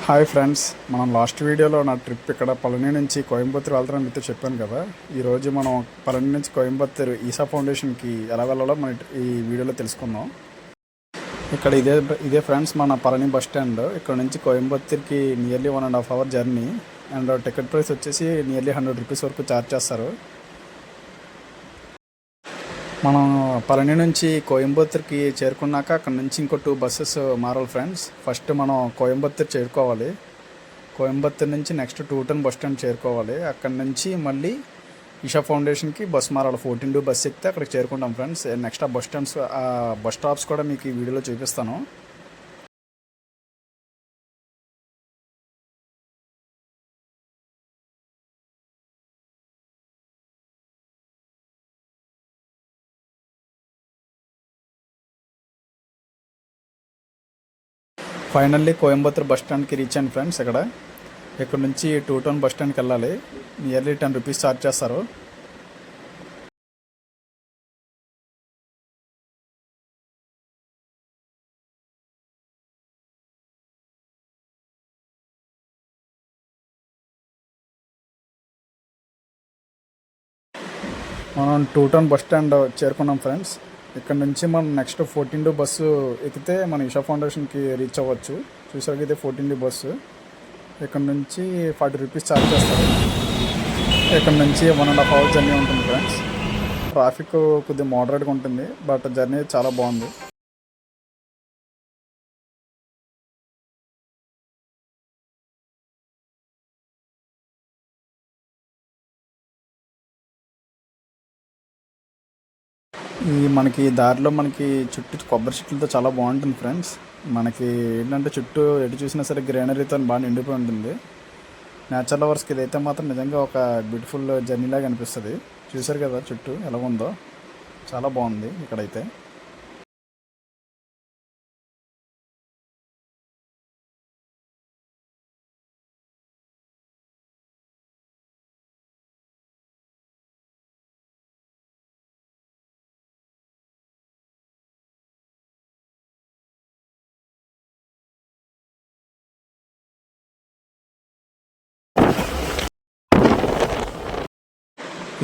Hi friends, మనం last వీడియోలో నా ట్రిప్ ఇక్కడ పళని నుంచి కోయంబత్తూరు వెళ్తానని మీతో చెప్పాను కదా. ఈరోజు మనం పళని నుంచి కోయంబత్తూరు ఈసా ఫౌండేషన్కి ఎలా వెళ్ళాలో మన ఈ వీడియోలో తెలుసుకుందాం. ఇక్కడ ఇదే ఫ్రెండ్స్ మన పళని బస్ స్టాండ్. ఇక్కడ నుంచి కోయంబత్తూరుకి nearly 1.5 hour journey. And ticket price వచ్చేసి నియర్లీ 100 rupees వరకు ఛార్జ్ చేస్తారు. మనం పళని నుంచి కోయంబత్తూరుకి చేరుకున్నాక అక్కడ నుంచి ఇంకో 2 buses మారాలి ఫ్రెండ్స్. ఫస్ట్ మనం కోయంబత్తూరు చేరుకోవాలి. కోయంబత్తూరు నుంచి నెక్స్ట్ 210 బస్ స్టాండ్ చేరుకోవాలి. అక్కడ నుంచి మళ్ళీ ఈషా ఫౌండేషన్కి బస్ మారాలి. 14 బస్ ఎక్కితే అక్కడికి చేరుకుంటాం ఫ్రెండ్స్. నెక్స్ట్ ఆ బస్ స్టాప్స్ కూడా మీకు ఈ వీడియోలో చూపిస్తాను. ఫైనల్లీ కోయంబత్తూరు బస్ స్టాండ్కి రీచ్ అయ్యాను ఫ్రెండ్స్. ఇక్కడ నుంచి 210 బస్ స్టాండ్కి వెళ్ళాలి. నియర్లీ 10 rupees ఛార్జ్ చేస్తారు. మనం 210 బస్ స్టాండ్ చేరుకున్నాం ఫ్రెండ్స్. ఇక్కడ నుంచి మనం నెక్స్ట్ 14 బస్సు ఎక్కితే మన ఈషా ఫౌండేషన్కి రీచ్ అవ్వచ్చు. చూసాక ఇదే 14 బస్సు. ఇక్కడ నుంచి 40 rupees ఛార్జ్ చేస్తారు. ఇక్కడ నుంచి 1.5 hour జర్నీ ఉంటుంది ఫ్రెండ్స్. ట్రాఫిక్ కొద్దిగా మోడరేట్గా ఉంటుంది, బట్ జర్నీ చాలా బాగుంది. మనకి దారిలో చుట్టూ కొబ్బరి చెట్లతో చాలా బాగుంటుంది ఫ్రెండ్స్. మనకి ఏంటంటే చుట్టూ ఎటు చూసినా సరే గ్రీనరీతో బాగా నిండిపోయి ఉంటుంది. నేచర్ లవర్స్కి ఇదైతే మాత్రం నిజంగా ఒక బ్యూటిఫుల్ జర్నీ లాగా అనిపిస్తుంది. చూసారు కదా చుట్టూ ఎలా ఉందో, చాలా బాగుంది ఇక్కడైతే.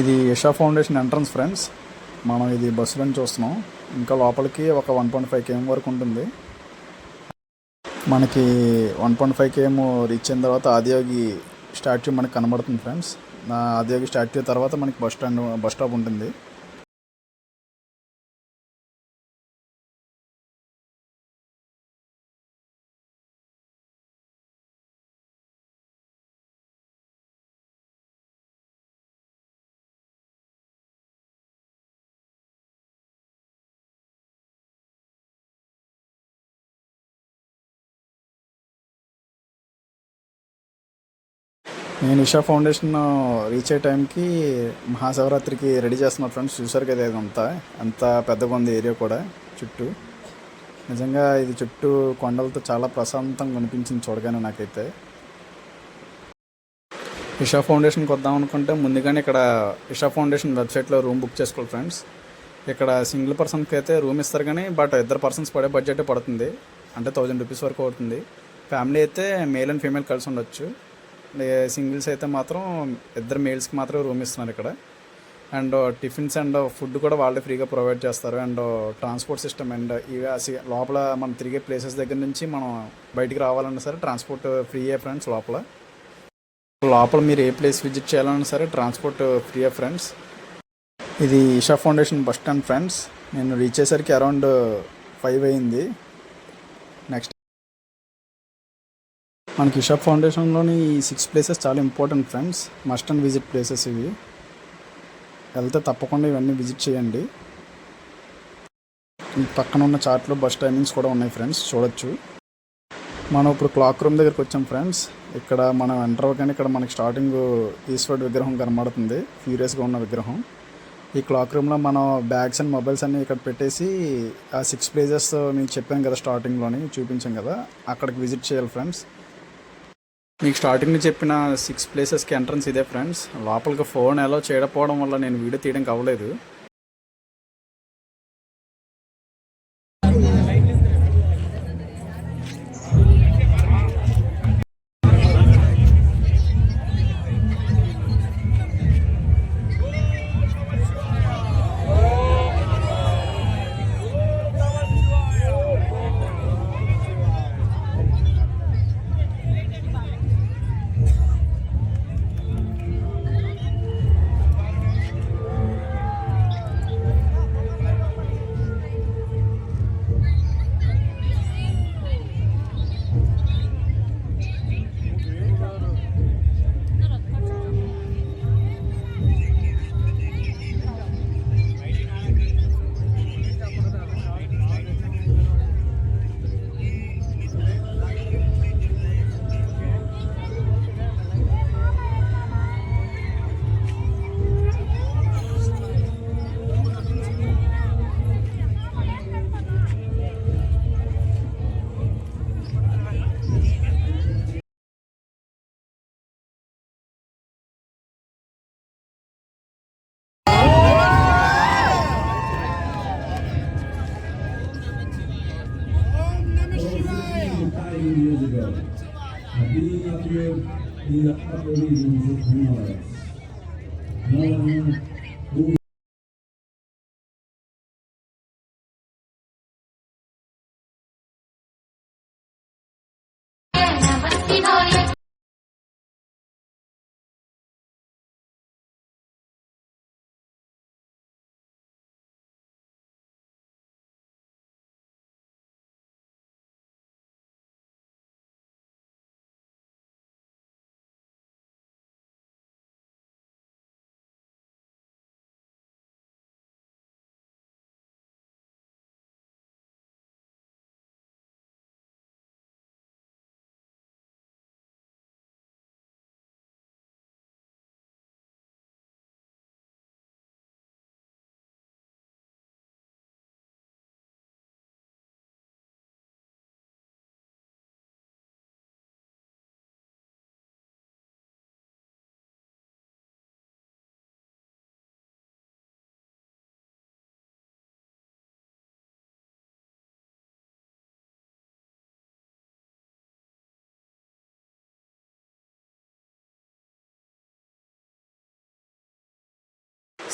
ఇది ఈషా ఫౌండేషన్ ఎంట్రన్స్ ఫ్రెండ్స్. మనం ఇది బస్సులను చూస్తున్నాం. ఇంకా లోపలికి ఒక 1.5 km వరకు ఉంటుంది. మనకి 1.5 km రీచ్ అయిన తర్వాత ఆదియోగి స్టాట్యూ మనకి కనబడుతుంది ఫ్రెండ్స్. ఆదియోగి స్టాట్యూ తర్వాత మనకి బస్ స్టాప్ ఉంటుంది. నేను ఈషా ఫౌండేషన్ రీచ్ అయ్యే టైంకి మహాశివరాత్రికి రెడీ చేస్తున్నా ఫ్రెండ్స్. చూసారు కదా ఇదంతా ఎంత పెద్దగా ఉంది ఏరియా కూడా చుట్టూ. నిజంగా ఇది చుట్టూ కొండలతో చాలా ప్రశాంతంగా అనిపించింది చూడగానే నాకైతే. ఈషా ఫౌండేషన్కి వద్దాం అనుకుంటే ముందుగానే ఇక్కడ ఈషా ఫౌండేషన్ వెబ్సైట్లో రూమ్ బుక్ చేసుకోవాలి ఫ్రెండ్స్. ఇక్కడ సింగిల్ పర్సన్కి అయితే రూమ్ ఇస్తారు, కానీ బట్ 2 persons పడే బడ్జెటే పడుతుంది. అంటే 1000 rupees వరకు అవుతుంది. ఫ్యామిలీ అయితే మేల్ అండ్ ఫీమేల్ కలిసి ఉండొచ్చు. సింగిల్స్ అయితే మాత్రం 2 మేల్స్కి మాత్రమే రూమ్ ఇస్తున్నారు ఇక్కడ. అండ్ టిఫిన్స్ అండ్ ఫుడ్ కూడా వాళ్ళే ఫ్రీగా ప్రొవైడ్ చేస్తారు. అండ్ ట్రాన్స్పోర్ట్ సిస్టమ్ అండ్ ఇవి లోపల మనం తిరిగే ప్లేసెస్ దగ్గర నుంచి మనం బయటికి రావాలన్నా సరే ట్రాన్స్పోర్ట్ ఫ్రీయే ఫ్రెండ్స్. లోపల మీరు ఏ ప్లేస్ విజిట్ చేయాలన్నా సరే ట్రాన్స్పోర్ట్ ఫ్రీయే ఫ్రెండ్స్. ఇది Isha foundation bus stand friends. నేను రీచ్ అయ్యేసరికి అరౌండ్ 5 అయింది. నెక్స్ట్ మనకి ఈషా ఫౌండేషన్లోని 6 places చాలా important friends. Must and visit places ఇవి. వెళ్తే తప్పకుండా ఇవన్నీ విజిట్ చేయండి. పక్కన ఉన్న చార్ట్లో బస్ టైమింగ్స్ కూడా ఉన్నాయి ఫ్రెండ్స్, చూడొచ్చు. మనం ఇప్పుడు క్లాక్ రూమ్ దగ్గరికి వచ్చాం ఫ్రెండ్స్. ఇక్కడ మనం ఎంటర్ అవ్వగానే ఇక్కడ మనకి స్టార్టింగ్ ఈశ్వరుడు విగ్రహం కనబడుతుంది, ఫ్యూరియస్గా ఉన్న విగ్రహం. ఈ క్లాక్ రూమ్లో మనం బ్యాగ్స్ అండ్ మొబైల్స్ అన్నీ ఇక్కడ పెట్టేసి ఆ 6 places మీకు చెప్పాను కదా స్టార్టింగ్లోని చూపించాం కదా, అక్కడికి విజిట్ చేయాలి ఫ్రెండ్స్. మీకు స్టార్టింగ్లో చెప్పిన 6 ప్లేసెస్కి ఎంట్రన్స్ ఇదే ఫ్రెండ్స్. లోపలికి ఫోన్ అలౌ చేయకపోవడం వల్ల నేను వీడియో తీయడానికి అవ్వలేదు. years ago. Being up here in the upper regions of Himalayas.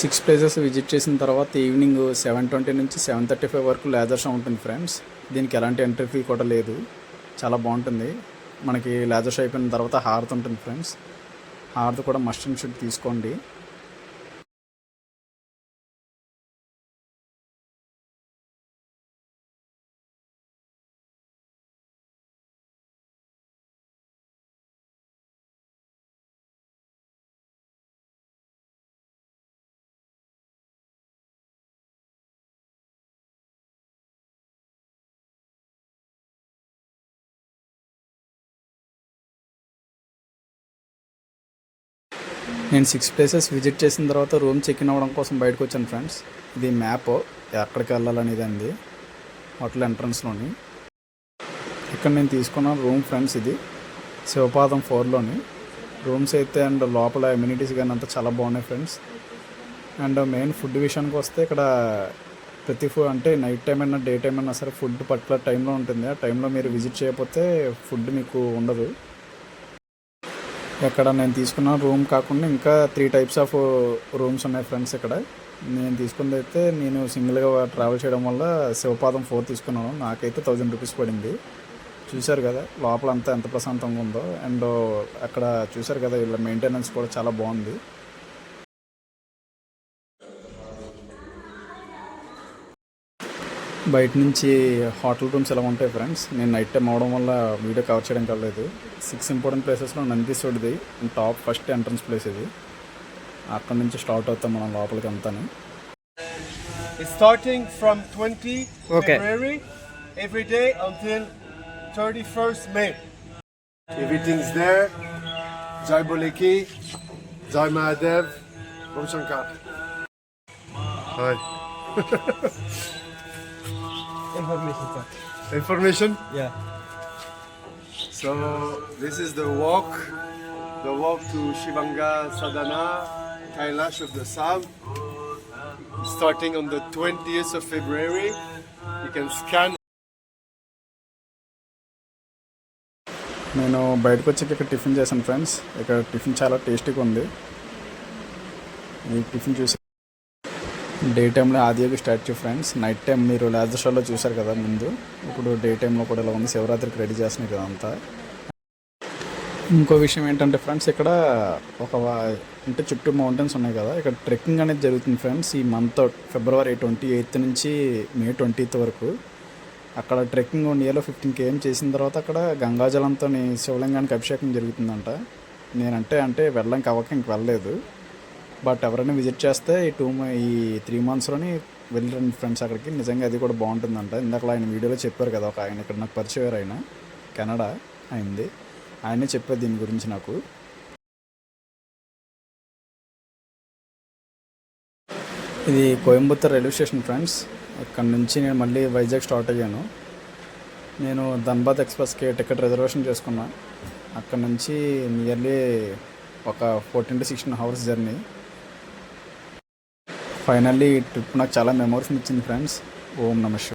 Six places visit చేసిన తర్వాత ఈవినింగ్ 7:20 నుంచి 7:35 వరకు లేజర్ షో ఉంటుంది ఫ్రెండ్స్. దీనికి ఎలాంటి ఎంట్రీ ఫీ కూడా లేదు. చాలా బాగుంటుంది. మనకి లేజర్ షో అయిపోయిన తర్వాత హారతి ఉంటుంది ఫ్రెండ్స్. హారతి కూడా మస్ట్ అండ్ షుడ్ తీసుకోండి. నేను 6 ప్లేసెస్ విజిట్ చేసిన తర్వాత రూమ్ చెక్ ఇన్ అవ్వడం కోసం బయటకు వచ్చాను ఫ్రెండ్స్. ఇది మ్యాప్ ఎక్కడికి వెళ్ళాలనేది అండి హోటల్ ఎంట్రన్స్లోని. ఇక్కడ నేను తీసుకున్న రూమ్ ఫ్రెండ్స్. ఇది శివపాదం 4లోని రూమ్స్ అయితే అండ్ లోపల అమ్యూనిటీస్ కానీ అంతా చాలా బాగున్నాయి ఫ్రెండ్స్. అండ్ మెయిన్ ఫుడ్ విషయానికి వస్తే ఇక్కడ ప్రతి అంటే నైట్ టైం అయినా డే టైం అయినా సరే ఫుడ్ పర్టికులర్ టైంలో ఉంటుంది. ఆ టైంలో మీరు విజిట్ చేయకపోతే ఫుడ్ మీకు ఉండదు. ఇక్కడ నేను తీసుకున్న రూమ్ కాకుండా ఇంకా 3 టైప్స్ ఆఫ్ రూమ్స్ ఉన్నాయి ఫ్రెండ్స్. ఇక్కడ నేను తీసుకున్నది అయితే నేను సింగిల్గా ట్రావెల్ చేయడం వల్ల శివపాదం 4 తీసుకున్నాను. నాకైతే 1000 రూపీస్ పడింది. చూశారు కదా లోపల అంతా ఎంత ప్రశాంతంగా ఉందో. అండ్ అక్కడ చూశారు కదా వీళ్ళ మెయింటెనెన్స్ కూడా చాలా బాగుంది. బయట నుంచి హోటల్ రూమ్స్ ఎలా ఉంటాయి ఫ్రెండ్స్. నేను నైట్ టైం అవడం వల్ల వీడియో కవర్ చేయడం కాలేదు. 6 ఇంపార్టెంట్ ప్లేసెస్లో నందీశ్వరుడిది టాప్ ఫస్ట్ ఎంట్రన్స్ ప్లేస్ ఇది. అక్కడ నుంచి స్టార్ట్ అవుతాం మనం లోపలికి అంతా. Starting from 20 February every day until 31st May. Everything's there. Jai Boleki, Jai Mahadev, Om Shankar. Hi. Information? Yeah. So this is the walk to Shivanga Sadhana, Kailash of the South, starting on the 20th of February. You can scan. నేను బయటకు వచ్చి ఇక్కడ tiffin చేశాను friends. ఇక్కడ tiffin చాలా టేస్టీగా ఉంది. ఈ టిఫిన్ చూసి డే టైంలో Adiyogi statue friends. Night time మీరు లేజర్ షోలో చూశారు కదా ముందు. ఇప్పుడు డే టైంలో కూడా ఇలా ఉంది. శివరాత్రికి రెడీ చేస్తున్నారు కదా అంతా. ఇంకో విషయం ఏంటంటే ఫ్రెండ్స్ ఇక్కడ అంటే చుట్టూ మౌంటైన్స్ ఉన్నాయి కదా. ఇక్కడ ట్రెక్కింగ్ అనేది జరుగుతుంది ఫ్రెండ్స్. ఈ మంత్ February 28 నుంచి May 20 వరకు. అక్కడ ట్రెక్కింగ్ 15 km చేసిన తర్వాత అక్కడ గంగాజలంతో శివలింగానికి అభిషేకం జరుగుతుందంట. నేనంటే వెళ్ళడానికి అవ్వక ఇంక వెళ్ళలేదు. బట్ ఎవరైనా విజిట్ చేస్తే ఈ 3 monthsలోని వెళ్ళండి ఫ్రెండ్స్ అక్కడికి. నిజంగా అది కూడా బాగుంటుందంట. ఇందాక ఆయన వీడియోలో చెప్పారు కదా ఒక ఆయన, ఇక్కడ నాకు పరిచయం ఆయన కెనడా అయింది. ఆయనే చెప్పారు దీని గురించి నాకు. ఇది కోయంబత్తూర్ రైల్వే స్టేషన్ ఫ్రెండ్స్. ఇక్కడ నుంచి నేను మళ్ళీ వైజాగ్ స్టార్ట్ అయ్యాను. నేను ధన్బాద్ ఎక్స్ప్రెస్కి టికెట్ రిజర్వేషన్ చేసుకున్నా. అక్కడ నుంచి నియర్లీ ఒక 14 to 16 hours జర్నీ. ఫైనల్లీ ఈ ట్రిప్ నాకు చాలా మెమోరీస్ ఇచ్చింది ఫ్రెండ్స్. ఓం నమః శివాయ.